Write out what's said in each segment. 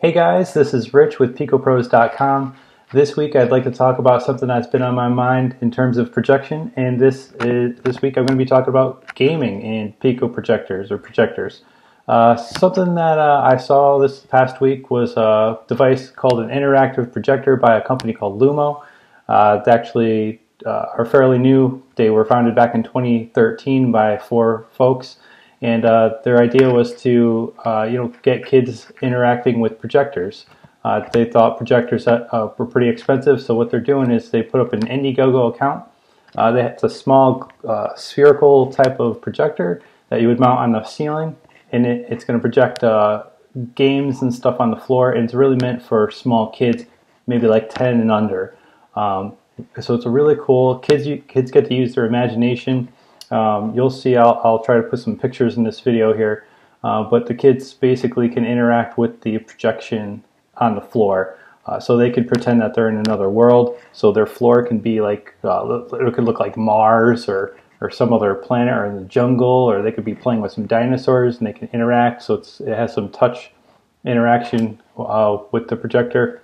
Hey guys, this is Rich with PicoPros.com. This week I'd like to talk about something that's been on my mind in terms of projection, and this week I'm going to be talking about gaming and Pico projectors or projectors. Something that I saw this past week was a device called an interactive projector by a company called LUMO. They actually are fairly new. They were founded back in 2013 by 4 folks. And their idea was to, get kids interacting with projectors. They thought projectors were pretty expensive, so what they're doing is they put up an Indiegogo account. It's a small spherical type of projector that you would mount on the ceiling, and it's going to project games and stuff on the floor. And it's really meant for small kids, maybe like 10 and under. So it's a really cool. Kids get to use their imagination. You'll see, I'll try to put some pictures in this video here, but the kids basically can interact with the projection on the floor. So they could pretend that they're in another world, so their floor can be like, it could look like Mars or some other planet or in the jungle, or they could be playing with some dinosaurs and they can interact, so it has some touch interaction with the projector.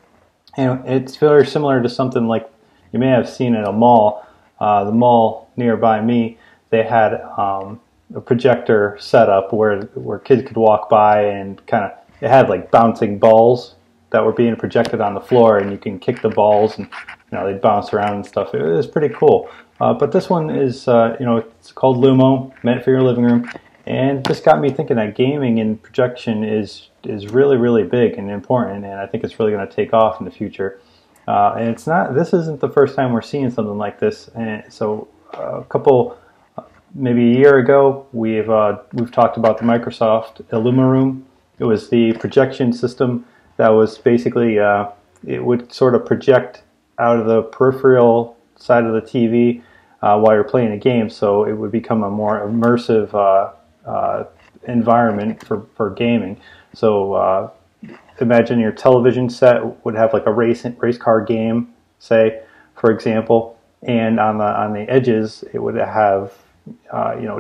And it's very similar to something like you may have seen at a mall. The mall nearby me, they had a projector set up where kids could walk by and it had like bouncing balls that were being projected on the floor, and you can kick the balls and they'd bounce around and stuff. It was pretty cool. But this one is it's called LUMO, meant for your living room, and just got me thinking that gaming and projection is really, really big and important, and I think it's really going to take off in the future. And this isn't the first time we're seeing something like this. And so maybe a year ago, we've talked about the Microsoft LUMO Room. It was the projection system that was basically it would sort of project out of the peripheral side of the TV while you're playing a game, so it would become a more immersive environment for gaming. So imagine your television set would have like a race car game, say, for example, and on the edges it would have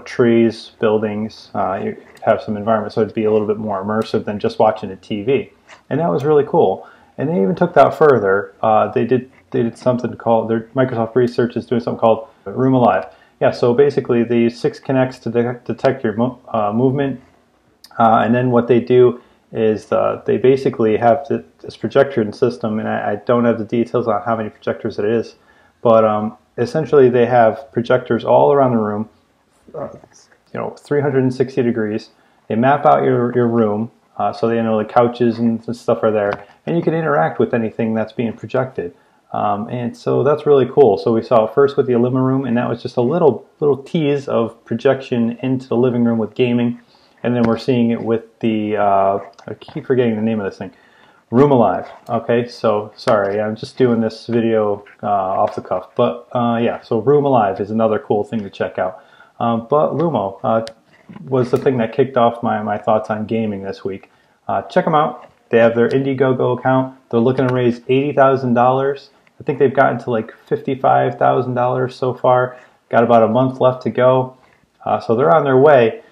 trees, buildings, you have some environment, so it'd be a little bit more immersive than just watching a TV. And that was really cool. And they even took that further. They did something called, Microsoft Research is doing something called Room Alive. Yeah, so basically the 6 connects to detect your movement, and then what they do is they basically have this projection system, and I don't have the details on how many projectors it is, but essentially they have projectors all around the room, 360 degrees. They map out your room, so they know the couches and stuff are there, and you can interact with anything that's being projected. And so that's really cool. So we saw it first with the LUMO Room, and that was just a little tease of projection into the living room with gaming. And then we're seeing it with the, I keep forgetting the name of this thing, Room Alive. Okay, so sorry, I'm just doing this video off the cuff. But yeah, so Room Alive is another cool thing to check out. But LUMO was the thing that kicked off my thoughts on gaming this week. Check them out. They have their Indiegogo account. They're looking to raise $80,000. I think they've gotten to like $55,000 so far. Got about a month left to go. So they're on their way.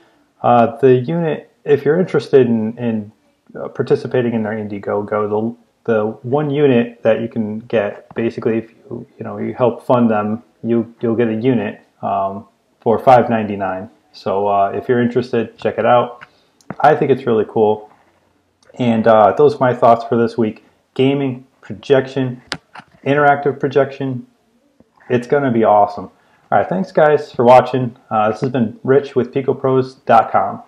The unit, if you're interested in participating in their Indiegogo, the one unit that you can get, basically, if you help fund them, you'll get a unit for $5.99. So if you're interested, check it out. I think it's really cool. And those are my thoughts for this week. Gaming, projection, interactive projection. It's going to be awesome. All right, thanks guys for watching. This has been Rich with PicoPros.com.